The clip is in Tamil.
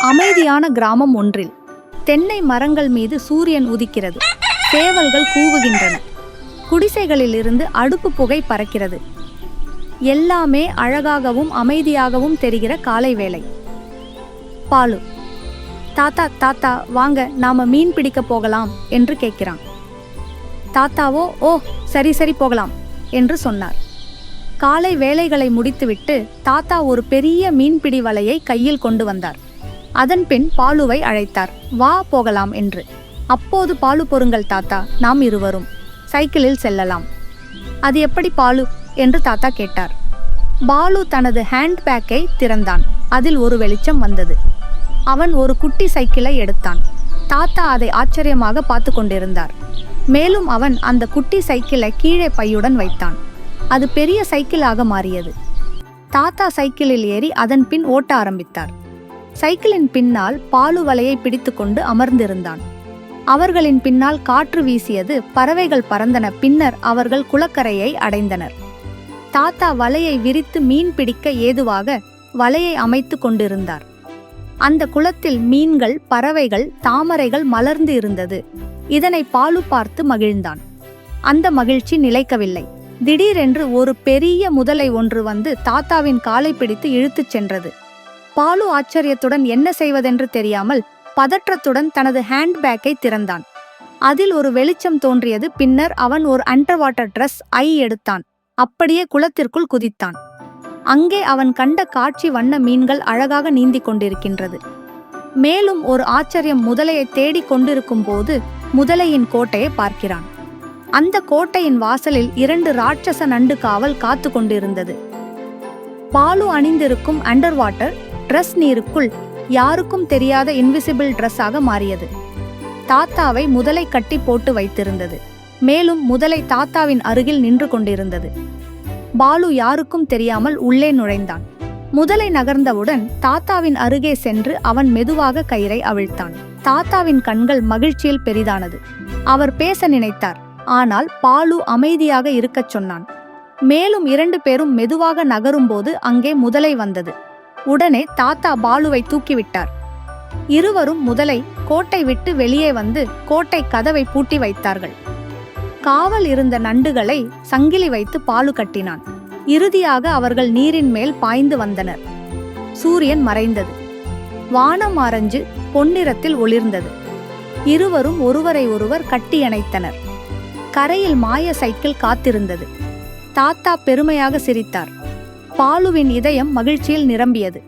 அமைதியான கிராமம் ஒன்றில் தென்னை மரங்கள் மீது சூரியன் உதிக்கிறது. சேவல்கள் கூவுகின்றன. குடிசைகளிலிருந்து அடுப்பு புகை பறக்கிறது. எல்லாமே அழகாகவும் அமைதியாகவும் தெரிகிற காலை வேளை. பாலு, தாத்தா தாத்தா வாங்க நாம மீன் பிடிக்க போகலாம் என்று கேட்கிறான். தாத்தாவோ ஓ சரி சரி போகலாம் என்று சொன்னார். காலை வேலைகளை முடித்துவிட்டு தாத்தா ஒரு பெரிய மீன்பிடி வலையை கையில் கொண்டு வந்தார். அதன்பின் பாலுவை அழைத்தார். வா போகலாம் என்று. அப்போது பாலு, பொறுங்கள் தாத்தா, நாம் இருவரும் சைக்கிளில் செல்லலாம். அது எப்படி பாலு என்று தாத்தா கேட்டார். பாலு தனது ஹேண்ட்பேக்கை திறந்தான். அதில் ஒரு வெளிச்சம் வந்தது. அவன் ஒரு குட்டி சைக்கிளை எடுத்தான். தாத்தா அதை ஆச்சரியமாக பார்த்து கொண்டிருந்தார். மேலும் அவன் அந்த குட்டி சைக்கிளை கீழே பையுடன் வைத்தான். அது பெரிய சைக்கிளாக மாறியது. தாத்தா சைக்கிளில் ஏறி அதன் பின் ஓட்ட ஆரம்பித்தார். சைக்கிளின் பின்னால் பாலு வலையை பிடித்துக்கொண்டு அமர்ந்திருந்தான். அவர்களின் பின்னால் காற்று வீசியது. பறவைகள் பறந்தன. பின்னர் அவர்கள் குளக்கரையை அடைந்தனர். தாத்தா வலையை விரித்து மீன் பிடிக்க ஏதுவாக வலையை அமைத்து கொண்டிருந்தார். அந்த குளத்தில் மீன்கள், பறவைகள், தாமரைகள் மலர்ந்து இருந்தது. இதனை பாலு பார்த்து மகிழ்ந்தான். அந்த மகிழ்ச்சி நிலைக்கவில்லை. திடீரென்று ஒரு பெரிய முதலை ஒன்று வந்து தாத்தாவின் காலை பிடித்து இழுத்துச் சென்றது. பாலு ஆச்சரியத்துடன் என்ன செய்வதென்று தெரியாமல் பதற்றத்துடன் தனது ஹேண்ட்பேக்கை திறந்தான். அதில் ஒரு வெளிச்சம் தோன்றியது. பின்னர் அவன் ஒரு அண்டர் வாட்டர் ட்ரெஸ் எடுத்தான். அப்படியே குளத்திற்குள் குதித்தான். அங்கே அவன் கண்ட காட்சி வண்ண மீன்கள் அழகாக நீந்திக் கொண்டிருக்கின்றது. மேலும் ஒரு ஆச்சரியம், முதலையை தேடிக் கொண்டிருக்கும் போது முதலையின் கோட்டையை பார்க்கிறான். அந்த கோட்டையின் வாசலில் 2 ராட்சச நண்டு காவல் காத்து கொண்டிருந்தது. பாலு அணிந்திருக்கும் அண்டர் வாட்டர் ட்ரெஸ் நீருக்குள் யாருக்கும் தெரியாத இன்விசிபிள் ட்ரெஸ்ஸாக மாறியது. தாத்தாவை முதலை கட்டி போட்டு வைத்திருந்தது. மேலும் முதலை தாத்தாவின் அருகில் நின்று கொண்டிருந்தது. பாலு யாருக்கும் தெரியாமல் உள்ளே நுழைந்தான். முதலை நகர்ந்தவுடன் தாத்தாவின் அருகே சென்று அவன் மெதுவாக கயிறை அவிழ்த்தான். தாத்தாவின் கண்கள் மகிழ்ச்சியில் பெரிதானது. அவர் பேச நினைத்தார். ஆனால் பாலு அமைதியாக இருக்கச் சொன்னான். மேலும் 2 பேரும் மெதுவாக நகரும்போது அங்கே முதலை வந்தது. உடனே தாத்தா பாலுவை தூக்கிவிட்டார். இருவரும் முதலை கோட்டை விட்டு வெளியே வந்து கோட்டை கதவை பூட்டி வைத்தார்கள். காவல் இருந்த நண்டுகளை சங்கிலி வைத்து பாலு கட்டினான். இறுதியாக அவர்கள் நீரின் மேல் பாய்ந்து வந்தனர். சூரியன் மறைந்தது. வானம் ஆரஞ்சு பொன்னிறத்தில் ஒளிர்ந்தது. இருவரும் ஒருவரை ஒருவர் கட்டியணைத்தனர். கரையில் மாய சைக்கிள் காத்திருந்தது. தாத்தா பெருமையாக சிரித்தார். பாலுவின் இதயம் மகிழ்ச்சியில் நிரம்பியது.